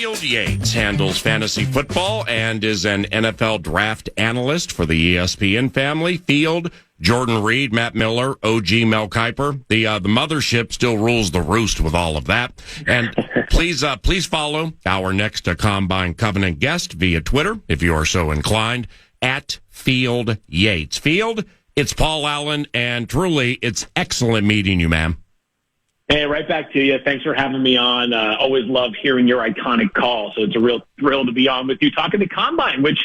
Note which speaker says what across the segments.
Speaker 1: Field Yates handles fantasy football and is an NFL draft analyst for the ESPN family. Field, Jordan Reed, Matt Miller, OG Mel Kiper. The mothership still rules the roost with all of that. And please follow our next Combine Covenant guest via Twitter, if you are so inclined, at Field Yates. Field, it's Paul Allen, and truly, it's excellent meeting you, ma'am.
Speaker 2: Hey, right back to you. Thanks for having me on. Always love hearing your iconic call, so it's a real thrill to be on with you talking to Combine, which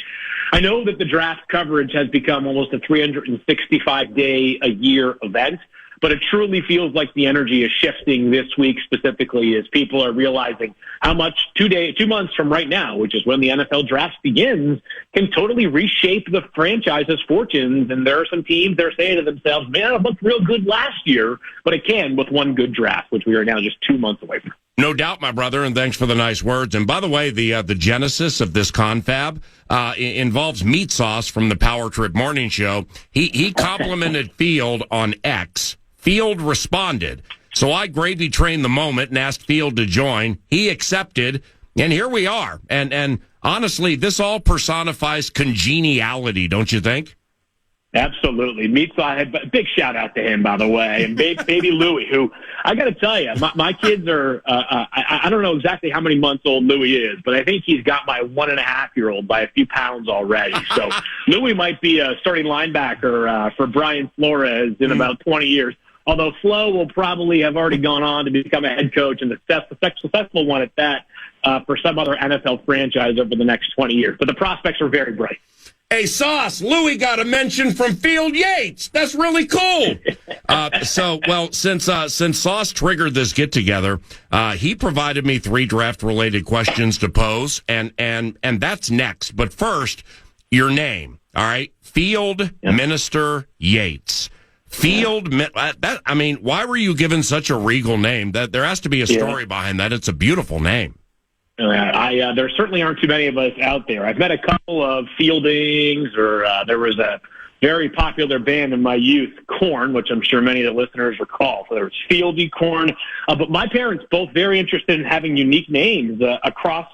Speaker 2: I know that the draft coverage has become almost a 365-day-a-year event, but it truly feels like the energy is shifting this week specifically as people are realizing how much 2 months from right now, which is when the NFL draft begins, can totally reshape the franchise's fortunes. And there are some teams that are saying to themselves, man, it looked real good last year, but it can with one good draft, which we are now just 2 months away from.
Speaker 1: No doubt, my brother, and thanks for the nice words. And by the way, the genesis of this confab involves meat sauce from the Power Trip Morning Show. He complimented Field on X. Field responded. So I gravy trained the moment and asked Field to join. He accepted, and here we are. And honestly, this all personifies congeniality, don't you think?
Speaker 2: Absolutely. Big shout out to him, by the way. And baby Louie, who I got to tell you, my kids are, I don't know exactly how many months old Louie is, but I think he's got my 1.5-year-old by a few pounds already. So Louie might be a starting linebacker for Brian Flores in about 20 years. Although Flo will probably have already gone on to become a head coach and a successful one at that for some other NFL franchise over the next 20 years. But the prospects are very bright.
Speaker 1: Hey, Sauce, Louie got a mention from Field Yates. That's really cool. Since Sauce triggered this get-together, he provided me 3 draft-related questions to pose, and that's next. But first, your name, all right? Field Minister Yates. Field, why were you given such a regal name? That there has to be a story behind that. It's a beautiful name.
Speaker 2: There certainly aren't too many of us out there. I've met a couple of Fieldings, or there was a very popular band in my youth, Korn, which I'm sure many of the listeners recall. So there was Fieldy, Korn. But my parents both very interested in having unique names across.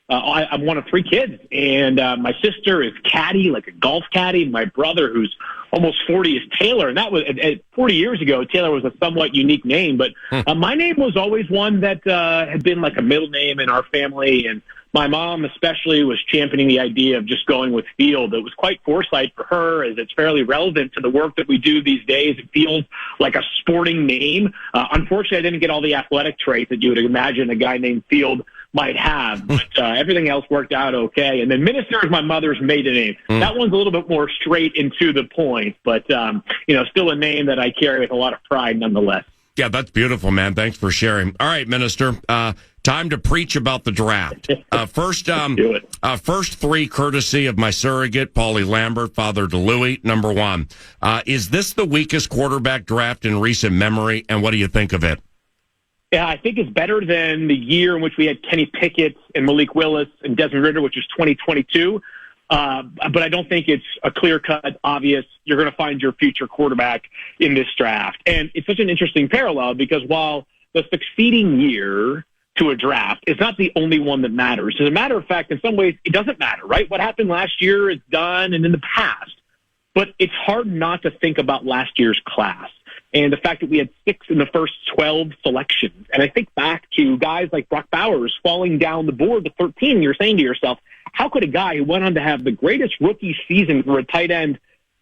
Speaker 2: I'm one of 3 kids, and my sister is Caddy, like a golf caddy. My brother, who's almost 40, is Taylor, and that was 40 years ago. Taylor was a somewhat unique name, but my name was always one that had been like a middle name in our family, and my mom especially was championing the idea of just going with Field. It was quite foresight for her, as it's fairly relevant to the work that we do these days. It feels like a sporting name. Unfortunately, I didn't get all the athletic traits that you would imagine a guy named Field might have, but everything else worked out okay. And then Minister is my mother's maiden name. That one's a little bit more straight and to the point, but still a name that I carry with a lot of pride nonetheless.
Speaker 1: Yeah, that's beautiful, man. Thanks for sharing. All right, Minister, time to preach about the draft. First 3 courtesy of my surrogate, Paulie Lambert, father to Louie. Number 1, is this the weakest quarterback draft in recent memory, and what do you think of it?
Speaker 2: Yeah, I think it's better than the year in which we had Kenny Pickett and Malik Willis and Desmond Ridder, which was 2022. But I don't think it's a clear-cut, obvious, you're going to find your future quarterback in this draft. And it's such an interesting parallel because while the succeeding year to a draft is not the only one that matters. As a matter of fact, in some ways, it doesn't matter, right? What happened last year is done and in the past. But it's hard not to think about last year's class and the fact that we had 6 in the first 12 selections. And I think back to guys like Brock Bowers falling down the board to 13, and you're saying to yourself, how could a guy who went on to have the greatest rookie season for a tight end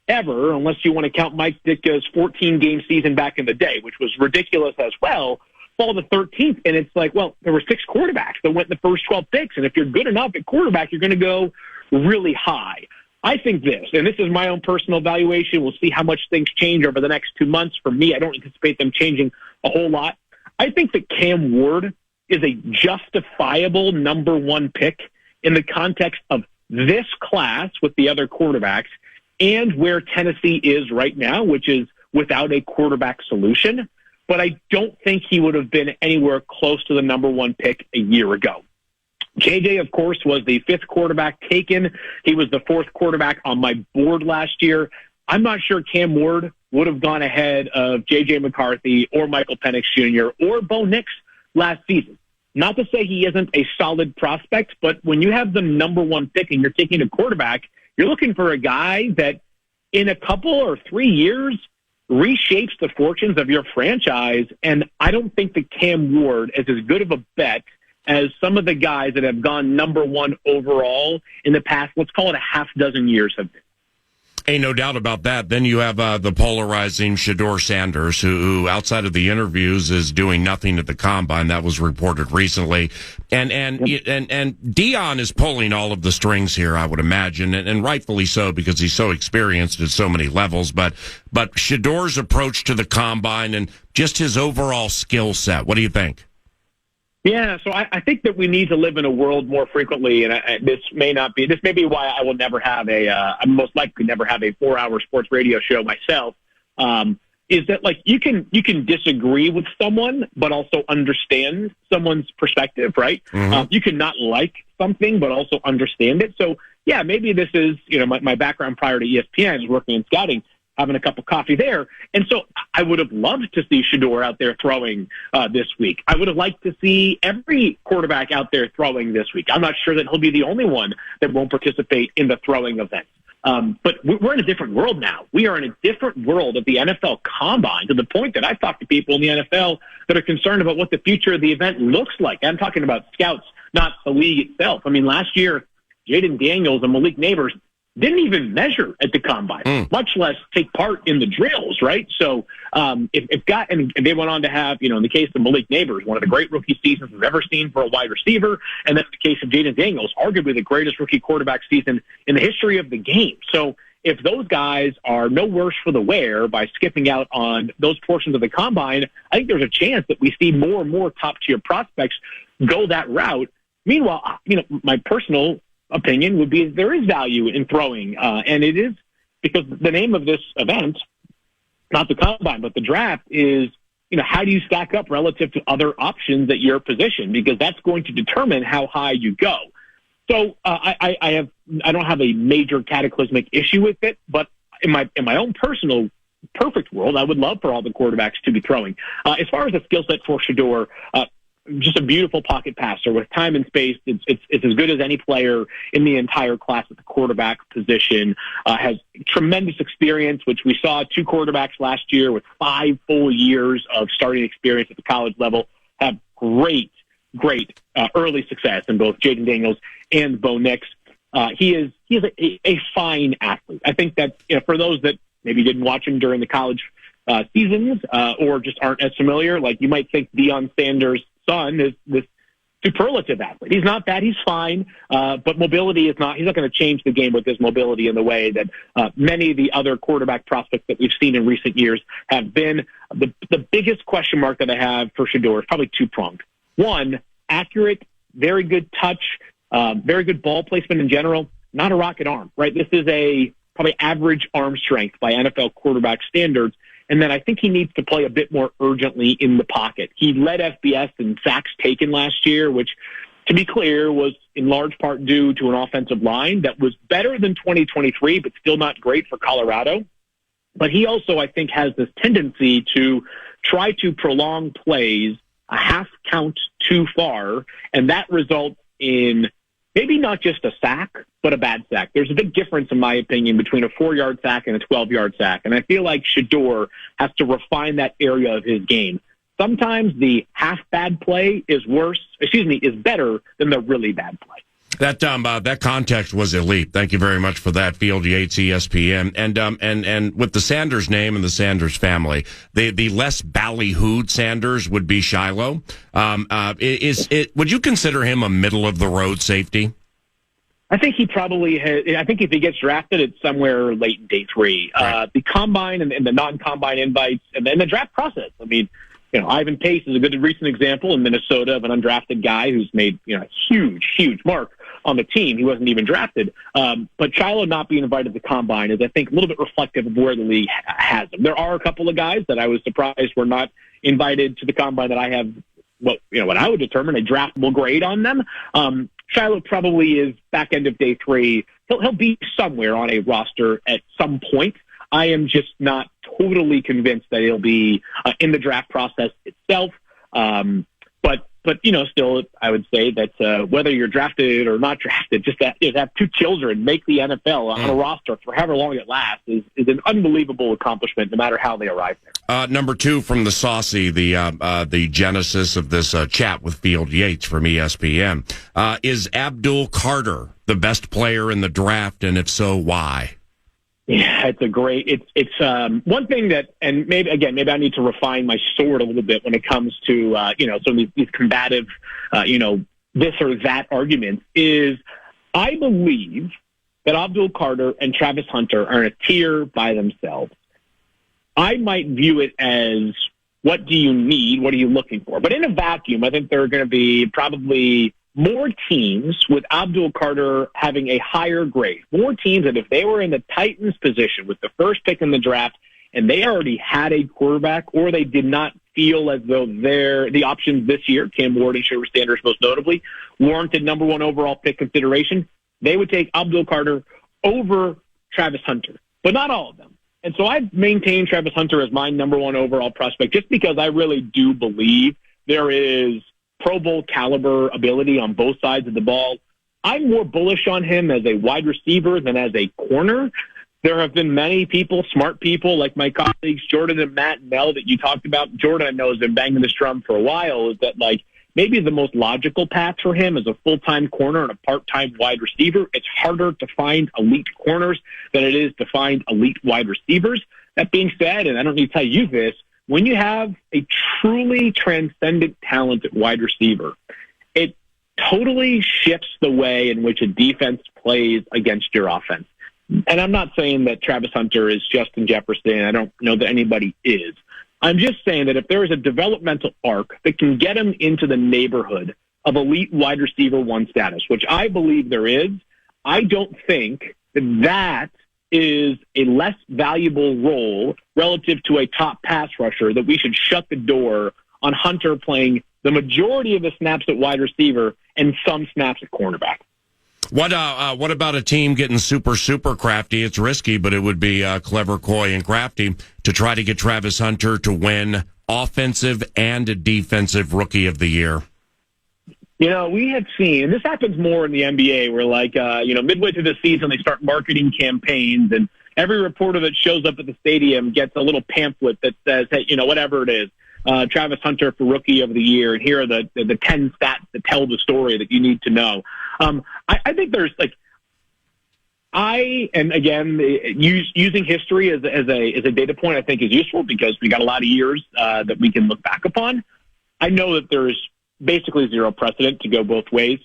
Speaker 2: ever, unless you want to count Mike Ditka's 14-game season back in the day, which was ridiculous as well, fall to 13th? And it's like, well, there were 6 quarterbacks that went in the first 12 picks, and if you're good enough at quarterback, you're going to go really high. I think this, and this is my own personal evaluation, we'll see how much things change over the next 2 months. For me, I don't anticipate them changing a whole lot. I think that Cam Ward is a justifiable number 1 pick in the context of this class with the other quarterbacks and where Tennessee is right now, which is without a quarterback solution. But I don't think he would have been anywhere close to the number 1 pick a year ago. JJ, of course, was the 5th quarterback taken. He was the 4th quarterback on my board last year. I'm not sure Cam Ward would have gone ahead of JJ McCarthy or Michael Penix Jr. or Bo Nix last season. not to say he isn't a solid prospect, but when you have the number one pick and you're taking a quarterback, you're looking for a guy that in a couple or 3 years reshapes the fortunes of your franchise. And I don't think that Cam Ward is as good of a bet as some of the guys that have gone number one overall in the past, let's call it a half dozen years have been.
Speaker 1: Ain't no doubt about that. Then you have the polarizing Shedeur Sanders, who outside of the interviews is doing nothing at the combine. That was reported recently, and Dion is pulling all of the strings here, I would imagine, and rightfully so because he's so experienced at so many levels. But Shedeur's approach to the combine and just his overall skill set. What do you think?
Speaker 2: Yeah, so I think that we need to live in a world more frequently, and this may be why I will never have I most likely never have a 4-hour sports radio show myself, is that like you can disagree with someone, but also understand someone's perspective, right? Mm-hmm. You can not like something, but also understand it. So yeah, maybe this is, my background prior to ESPN is working in scouting, having a cup of coffee there. And so I would have loved to see Shedeur out there throwing this week. I would have liked to see every quarterback out there throwing this week. I'm not sure that he'll be the only one that won't participate in the throwing event. But we're in a different world now. We are in a different world of the NFL Combine, to the point that I've talked to people in the NFL that are concerned about what the future of the event looks like. I'm talking about scouts, not the league itself. I mean, last year, Jaden Daniels and Malik Neighbors didn't even measure at the combine, much less take part in the drills, right? So and they went on to have, in the case of Malik Neighbors, one of the great rookie seasons we've ever seen for a wide receiver, and then in the case of Jaden Daniels, arguably the greatest rookie quarterback season in the history of the game. So if those guys are no worse for the wear by skipping out on those portions of the combine, I think there's a chance that we see more and more top-tier prospects go that route. Meanwhile, my personal opinion would be there is value in throwing, and it is because the name of this event, not the combine, but the draft, is how do you stack up relative to other options at your position, because that's going to determine how high you go. So I don't have a major cataclysmic issue with it, but in my own personal perfect world, I would love for all the quarterbacks to be throwing. As far as the skill set for Shedeur, just a beautiful pocket passer with time and space. It's as good as any player in the entire class at the quarterback position. Has tremendous experience, which we saw 2 quarterbacks last year with 5 full years of starting experience at the college level have great early success in both Jaden Daniels and Bo Nix. He is a fine athlete. I think that for those that maybe didn't watch him during the college seasons or just aren't as familiar, like you might think Deion Sanders' son is this superlative athlete. He's not that. He's fine. But mobility is not. He's not going to change the game with his mobility in the way that many of the other quarterback prospects that we've seen in recent years have been. The biggest question mark that I have for Shedeur is probably 2-pronged. One, accurate, very good touch, very good ball placement in general, not a rocket arm, right? This is a probably average arm strength by NFL quarterback standards. And then I think he needs to play a bit more urgently in the pocket. He led FBS in sacks taken last year, which, to be clear, was in large part due to an offensive line that was better than 2023, but still not great for Colorado. But he also, I think, has this tendency to try to prolong plays a half count too far, and that results in maybe not just a sack, but a bad sack. There's a big difference, in my opinion, between a 4-yard sack and a 12-yard sack. And I feel like Shedeur has to refine that area of his game. Sometimes the half bad play is better than the really bad play.
Speaker 1: That context was elite. Thank you very much for that, Field Yates, ESPN. And with the Sanders name and the Sanders family, the less ballyhooed Sanders would be Shiloh. Would you consider him a middle of the road safety?
Speaker 2: I think he probably has. I think if he gets drafted, it's somewhere late in day 3. Right. The combine and the non-combine invites, and then the draft process. I mean, Ivan Pace is a good recent example in Minnesota of an undrafted guy who's made a huge mark on the team. He wasn't even drafted. But Shiloh not being invited to the combine is, I think, a little bit reflective of where the league has him. There are a couple of guys that I was surprised were not invited to the combine that I have what I would determine a draftable grade on them. Shiloh probably is back end of day 3. He'll be somewhere on a roster at some point. I am just not totally convinced that he'll be in the draft process itself. But still, I would say that whether you're drafted or not drafted, just that is have 2 children, make the NFL on a roster for however long it lasts is an unbelievable accomplishment, no matter how they arrive there.
Speaker 1: Number 2 from the Saucy, the genesis of this chat with Field Yates from ESPN. Is Abdul Carter the best player in the draft, and if so, why?
Speaker 2: Yeah, it's one thing that, and maybe I need to refine my sword a little bit when it comes to, some of these combative, this or that arguments is I believe that Abdul Carter and Travis Hunter are in a tier by themselves. I might view it as, what do you need? What are you looking for? But in a vacuum, I think there are going to be probably more teams with Abdul Carter having a higher grade. More teams that if they were in the Titans position with the first pick in the draft and they already had a quarterback, or they did not feel as though the options this year, Cam Ward and Shedeur Sanders most notably, warranted number 1 overall pick consideration, they would take Abdul Carter over Travis Hunter. But not all of them. And so I've maintained Travis Hunter as my number 1 overall prospect just because I really do believe there is Pro Bowl caliber ability on both sides of the ball. I'm more bullish on him as a wide receiver than as a corner. There have been many people, smart people like my colleagues, Jordan and Matt and Mel, that you talked about. Jordan, I know, has been banging this drum for a while, is that maybe the most logical path for him is a full-time corner and a part-time wide receiver. It's harder to find elite corners than it is to find elite wide receivers. That being said, and I don't need to tell you this, when you have a truly transcendent talent at wide receiver, it totally shifts the way in which a defense plays against your offense. And I'm not saying that Travis Hunter is Justin Jefferson. I don't know that anybody is. I'm just saying that if there is a developmental arc that can get him into the neighborhood of elite wide receiver 1 status, which I believe there is, I don't think that is a less valuable role relative to a top pass rusher, that we should shut the door on Hunter playing the majority of the snaps at wide receiver and some snaps at cornerback.
Speaker 1: What about a team getting super crafty? It's risky, but it would be clever, coy, and crafty to try to get Travis Hunter to win offensive and defensive rookie of the year.
Speaker 2: We have seen, and this happens more in the NBA, where midway through the season, they start marketing campaigns, and every reporter that shows up at the stadium gets a little pamphlet that says, hey, whatever it is, Travis Hunter for rookie of the year, and here are the 10 stats that tell the story that you need to know. I think there's using history as a data point, I think is useful because we got a lot of years that we can look back upon. I know that there's basically zero precedent to go both ways.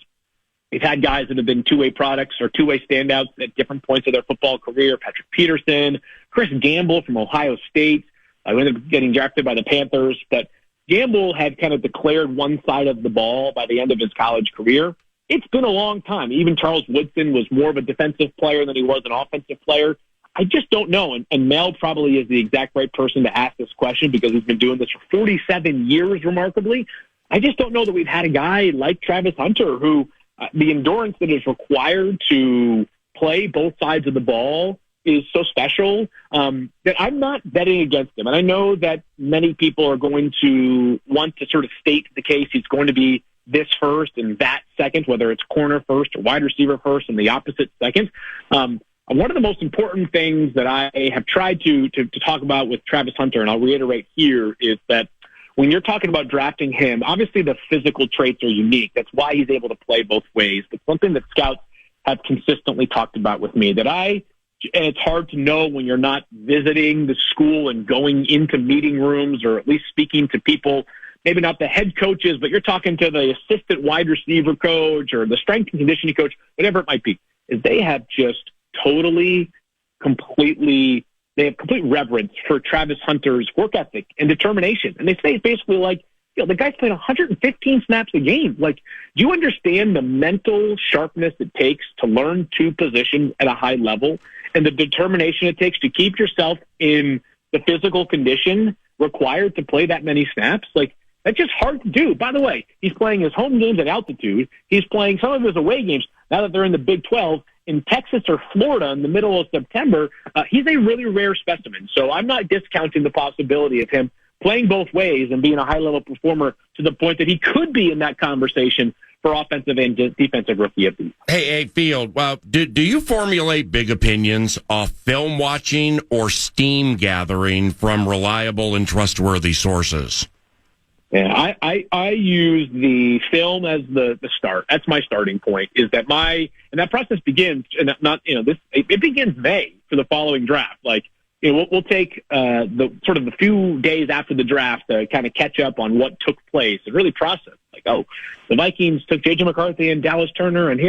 Speaker 2: We've had guys that have been two-way products or two-way standouts at different points of their football career. Patrick Peterson, Chris Gamble from Ohio State, who ended up getting drafted by the Panthers. But Gamble had kind of declared one side of the ball by the end of his college career. It's been a long time. Even Charles Woodson was more of a defensive player than he was an offensive player. I just don't know. And Mel probably is the exact right person to ask this question because he's been doing this for 47 years, remarkably. I just don't know that we've had a guy like Travis Hunter who the endurance that is required to play both sides of the ball is so special that I'm not betting against him. And I know that many people are going to want to sort of state the case he's going to be this first and that second, whether it's corner first or wide receiver first and the opposite second. One of the most important things that I have tried to talk about with Travis Hunter, and I'll reiterate here, is that when you're talking about drafting him, obviously the physical traits are unique. That's why he's able to play both ways. But something that scouts have consistently talked about with me and it's hard to know when you're not visiting the school and going into meeting rooms or at least speaking to people, maybe not the head coaches, but you're talking to the assistant wide receiver coach or the strength and conditioning coach, whatever it might be, is they have just they have complete reverence for Travis Hunter's work ethic and determination. And they say it's basically like, the guy's playing 115 snaps a game. Like, do you understand the mental sharpness it takes to learn two positions at a high level and the determination it takes to keep yourself in the physical condition required to play that many snaps? Like, that's just hard to do. By the way, he's playing his home games at altitude. He's playing some of his away games now that they're in the Big 12 in Texas or Florida in the middle of September. He's a really rare specimen. So I'm not discounting the possibility of him playing both ways and being a high-level performer to the point that he could be in that conversation for offensive and defensive rookie of the year.
Speaker 1: Hey, Field, do you formulate big opinions off film watching or steam gathering from reliable and trustworthy sources?
Speaker 2: Yeah, I use the film as the start. That's my starting point. Is that and that process begins, and it begins May for the following draft. Like, we'll take the few days after the draft to kind of catch up on what took place and really process. Like, the Vikings took J.J. McCarthy and Dallas Turner, and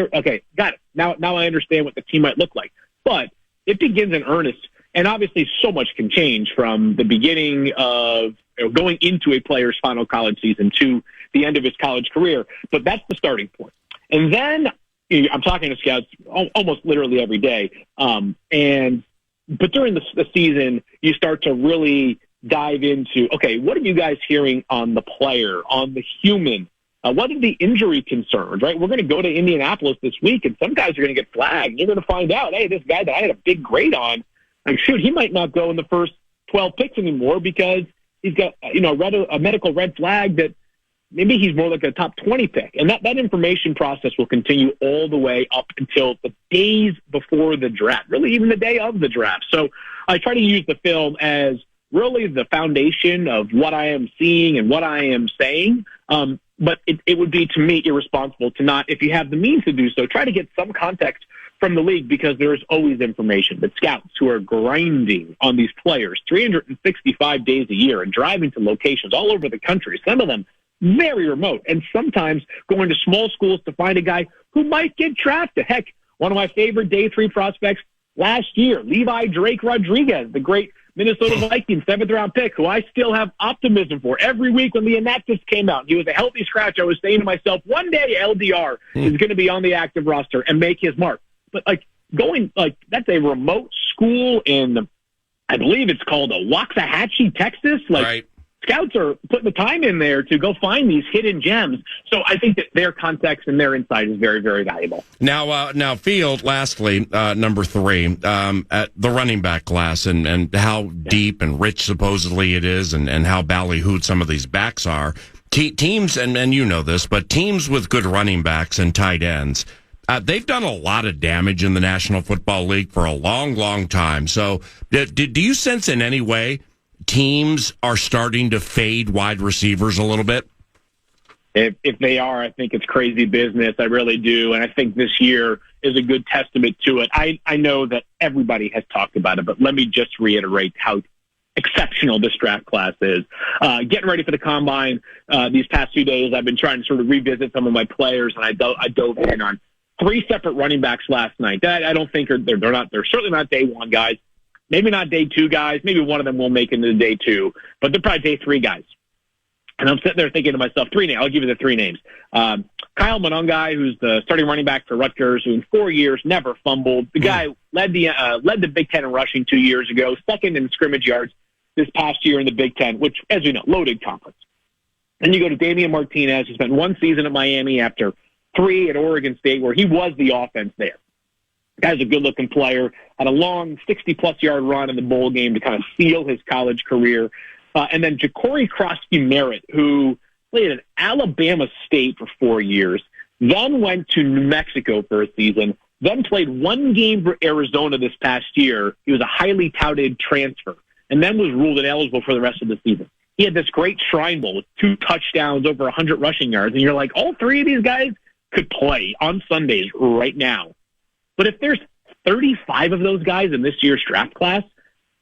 Speaker 2: got it. Now I understand what the team might look like. But it begins in earnest, and obviously so much can change from the beginning of going into a player's final college season to the end of his college career. But that's the starting point. And then I'm talking to scouts almost literally every day. But during the season, you start to really dive into, okay, what are you guys hearing on the player, on the human? What are the injury concerns, right? We're going to go to Indianapolis this week, and some guys are going to get flagged. You're going to find out, hey, this guy that I had a big grade on, he might not go in the first 12 picks anymore because he's got a medical red flag that maybe he's more like a top 20 pick. And that information process will continue all the way up until the days before the draft, really even the day of the draft. So I try to use the film as really the foundation of what I am seeing and what I am saying. But it would be, to me, irresponsible to not, if you have the means to do so, try to get some context from the league, because there's always information. But scouts who are grinding on these players 365 days a year and driving to locations all over the country, some of them very remote, and sometimes going to small schools to find a guy who might get drafted. Heck, one of my favorite day 3 prospects last year, Levi Drake Rodriguez, the great Minnesota Vikings 7th-round pick, who I still have optimism for. Every week when the inactives came out, he was a healthy scratch, I was saying to myself, one day LDR is going to be on the active roster and make his mark. But that's a remote school in, I believe it's called Waxahachie, Texas.
Speaker 1: Right.
Speaker 2: Scouts are putting the time in there to go find these hidden gems. So I think that their context and their insight is very, very valuable.
Speaker 1: Now, Field, lastly, number 3, at the running back class and how deep and rich supposedly it is and how ballyhooed some of these backs are. Teams, and you know this, but teams with good running backs and tight ends, they've done a lot of damage in the National Football League for a long, long time. So do you sense in any way teams are starting to fade wide receivers a little bit?
Speaker 2: If they are, I think it's crazy business. I really do. And I think this year is a good testament to it. I know that everybody has talked about it, but let me just reiterate how exceptional this draft class is. Getting ready for the combine these past few days, I've been trying to sort of revisit some of my players, and I dove in on 3 separate running backs last night. That I don't think they're certainly not day 1 guys. Maybe not day 2 guys. Maybe one of them will make it into day 2, but they're probably day 3 guys. And I'm sitting there thinking to myself, 3 names. I'll give you the 3 names. Kyle Monangai, who's the starting running back for Rutgers, who in 4 years never fumbled. The guy led the Big Ten in rushing 2 years ago, second in scrimmage yards this past year in the Big Ten, which, as you know, loaded conference. Then you go to Damian Martinez, who spent 1 season at Miami after 3 at Oregon State, where he was the offense there. The guy's a good-looking player, had a long 60-plus-yard run in the bowl game to kind of seal his college career. And then Ja'Cory Krosky-Merritt, who played at Alabama State for 4 years, then went to New Mexico for a season, then played 1 game for Arizona this past year. He was a highly touted transfer, and then was ruled ineligible for the rest of the season. He had this great Shrine Bowl with 2 touchdowns, over 100 rushing yards, and you're like, all 3 of these guys could play on Sundays right now. But if there's 35 of those guys in this year's draft class,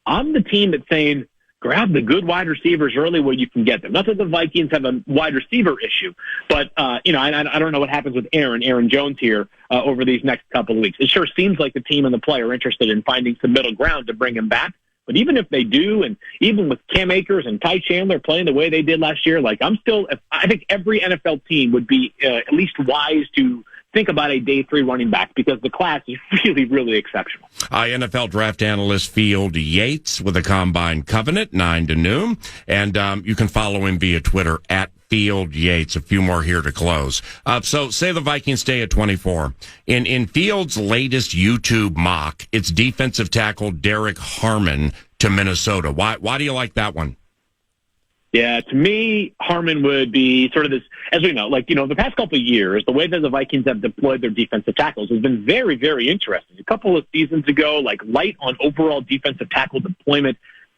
Speaker 2: I'm the team that's saying, grab the good wide receivers early where you can get them. Not that the Vikings have a wide receiver issue, but, I don't know what happens with Aaron Jones here over these next couple of weeks. It sure seems like the team and the player are interested in finding some middle ground to bring him back. But even if they do, and even with Cam Akers and Ty Chandler playing the way they did last year, I think every NFL team would be at least wise to think about a day 3 running back, because the class is really, really exceptional.
Speaker 1: NFL draft analyst Field Yates with a Combine Covenant, 9 to noon. And you can follow him via Twitter at Field Yates. A few more here to close. So say the Vikings stay at 24. In Field's latest YouTube mock, it's defensive tackle Derek Harmon to Minnesota. Why do you like that one?
Speaker 2: Yeah, to me, Harmon would be sort of this, as we know, the past couple of years, the way that the Vikings have deployed their defensive tackles has been very, very interesting. A couple of seasons ago, light on overall defensive tackle deployment.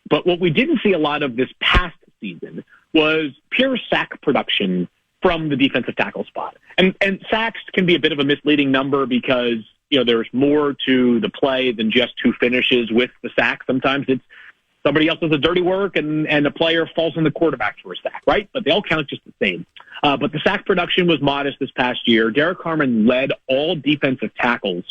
Speaker 2: But what we didn't see a lot of this past season was pure sack production from the defensive tackle spot. And sacks can be a bit of a misleading number because, there's more to the play than just who finishes with the sack. Sometimes it's somebody else does the dirty work, and the player falls on the quarterback for a sack, right? But they all count just the same. But the sack production was modest this past year. Derek Harmon led all defensive tackles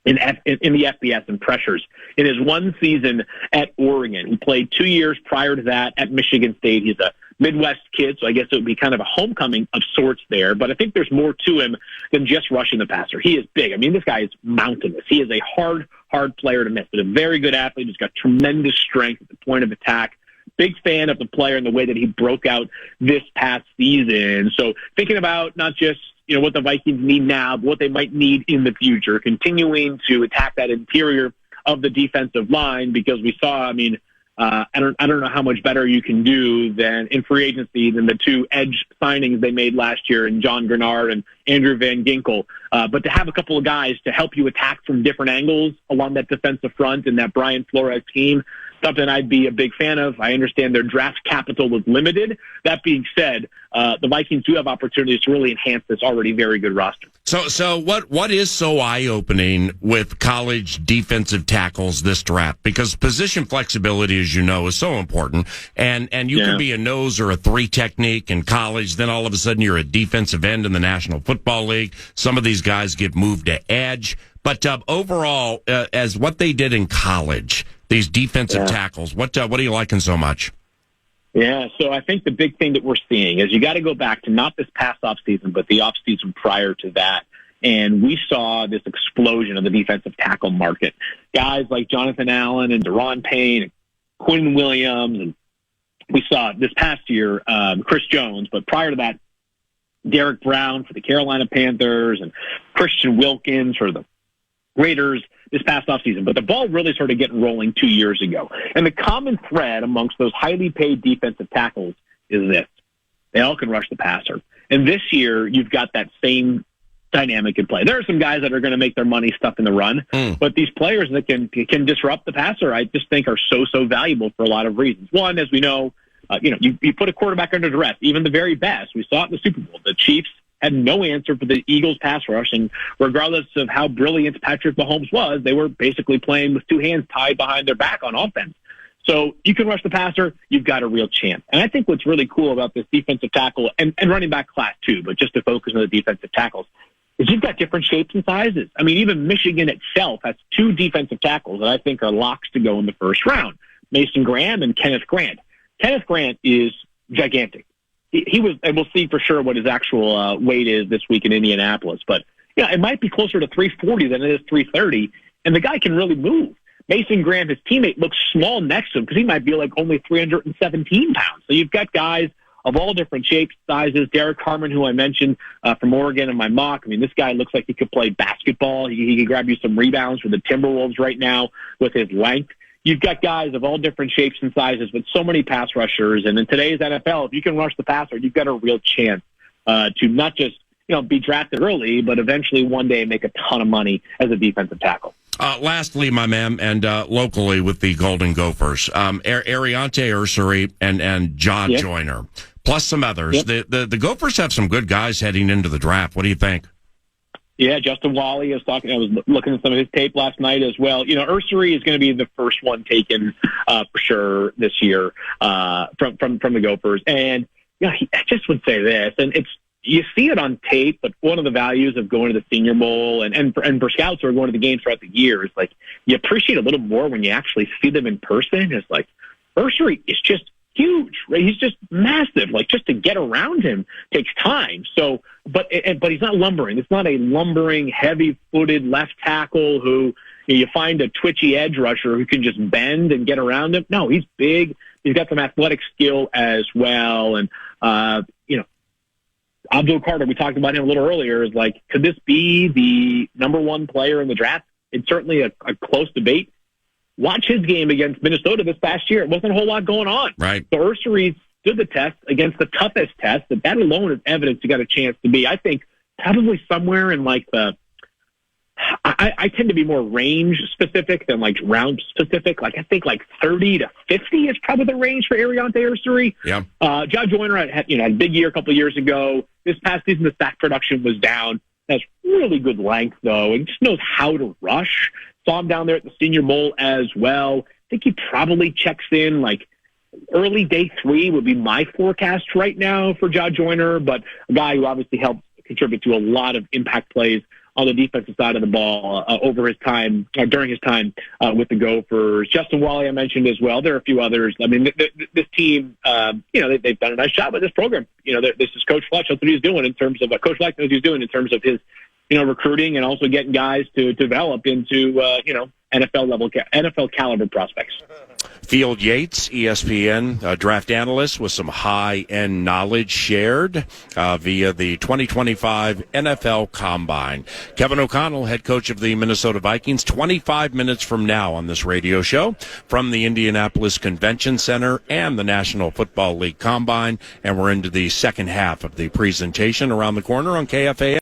Speaker 2: in the FBS in pressures in his one season at Oregon. He played 2 years prior to that at Michigan State. He's a Midwest kid, so I guess it would be kind of a homecoming of sorts there. But I think there's more to him than just rushing the passer. He is big. I mean, this guy is mountainous. He is a hard player to miss, but a very good athlete. He's got tremendous strength at the point of attack. Big fan of the player and the way that he broke out this past season. So thinking about not just what the Vikings need now, but what they might need in the future, continuing to attack that interior of the defensive line, because we saw, I don't know how much better you can do than in free agency than the two edge signings they made last year in John Grenard and Andrew Van Ginkel. But to have a couple of guys to help you attack from different angles along that defensive front and that Brian Flores team, something I'd be a big fan of. I understand their draft capital was limited. That being said, the Vikings do have opportunities to really enhance this already very good roster.
Speaker 1: So what is so eye-opening with college defensive tackles this draft? Because position flexibility, as you know, is so important. And you can be a nose or a three technique in college. Then all of a sudden you're a defensive end in the National Football League. Some of these guys get moved to edge. But overall, as what they did in college, these defensive tackles, what are you liking so much?
Speaker 2: Yeah, so I think the big thing that we're seeing is you got to go back to not this past offseason, but the offseason prior to that. And we saw this explosion of the defensive tackle market. Guys like Jonathan Allen and Deron Payne, and Quinn Williams, and we saw this past year Chris Jones, but prior to that, Derek Brown for the Carolina Panthers and Christian Wilkins for the Raiders this past offseason. But the ball really started getting rolling 2 years ago. And the common thread amongst those highly paid defensive tackles is this. They all can rush the passer. And this year, you've got that same dynamic in play. There are some guys that are going to make their money stuff in the run, but these players that can disrupt the passer, I just think are so valuable for a lot of reasons. One, as we know, you put a quarterback under duress, even the very best. We saw it in the Super Bowl. The Chiefs had no answer for the Eagles pass rush, and regardless of how brilliant Patrick Mahomes was, they were basically playing with two hands tied behind their back on offense. So you can rush the passer, you've got a real chance. And I think what's really cool about this defensive tackle and running back class too, but just to focus on the defensive tackles, is you've got different shapes and sizes. I mean, even Michigan itself has two defensive tackles that I think are locks to go in the first round, Mason Graham and Kenneth Grant. Kenneth Grant is gigantic. He was, and we'll see for sure what his actual weight is this week in Indianapolis. But it might be closer to 340 than it is 330, and the guy can really move. Mason Graham, his teammate, looks small next to him because he might be only 317 pounds. So you've got guys of all different shapes, sizes. Derek Harmon, who I mentioned from Oregon in my mock. I mean, this guy looks like he could play basketball. He could grab you some rebounds for the Timberwolves right now with his length. You've got guys of all different shapes and sizes, but so many pass rushers. And in today's NFL, if you can rush the passer, you've got a real chance to not just be drafted early, but eventually one day make a ton of money as a defensive tackle.
Speaker 1: Lastly, my man, and locally with the Golden Gophers, Ariante Ursary and John Joyner, plus some others. The Gophers have some good guys heading into the draft. What do you think?
Speaker 2: Yeah, Justin Wally I was looking at some of his tape last night as well. Ursary is going to be the first one taken for sure this year from the Gophers. And I just would say this, and you see it on tape, but one of the values of going to the Senior Bowl and for scouts who are going to the games throughout the year is you appreciate a little more when you actually see them in person. It's Ursary is just huge, right? He's just massive. Just to get around him takes time. So, but he's not lumbering. It's not a lumbering, heavy-footed left tackle who you find a twitchy edge rusher who can just bend and get around him. No, he's big. He's got some athletic skill as well. And Abdul Carter, we talked about him a little earlier, is could this be the number one player in the draft? It's certainly a close debate. Watch his game against Minnesota this past year. It wasn't a whole lot going on.
Speaker 1: Right.
Speaker 2: So Ursary's stood the test against the toughest test. That alone is evidence you got a chance to be, I think, probably somewhere in like I tend to be more range specific than like round specific. Like I think like 30 to 50 is probably the range for Ariante Ursary.
Speaker 1: Yeah.
Speaker 2: John Joyner had a big year a couple of years ago. This past season, the sack production was down. Has really good length though, and just knows how to rush. Saw him down there at the Senior Bowl as well. I think he probably checks in like early day 3 would be my forecast right now for John Joyner, but a guy who obviously helped contribute to a lot of impact plays on the defensive side of the ball over his time, during his time with the Gophers. Justin Wally I mentioned as well. There are a few others. I mean, this team, they've done a nice job with this program. This is Coach Fletch. That's what he's doing in terms of Coach Fletch knows what he's doing in terms of his, recruiting and also getting guys to develop into, NFL caliber prospects.
Speaker 1: Field Yates, ESPN draft analyst, with some high-end knowledge shared via the 2025 NFL Combine. Kevin O'Connell, head coach of the Minnesota Vikings, 25 minutes from now on this radio show from the Indianapolis Convention Center and the National Football League Combine. And we're into the second half of the presentation around the corner on KFAN.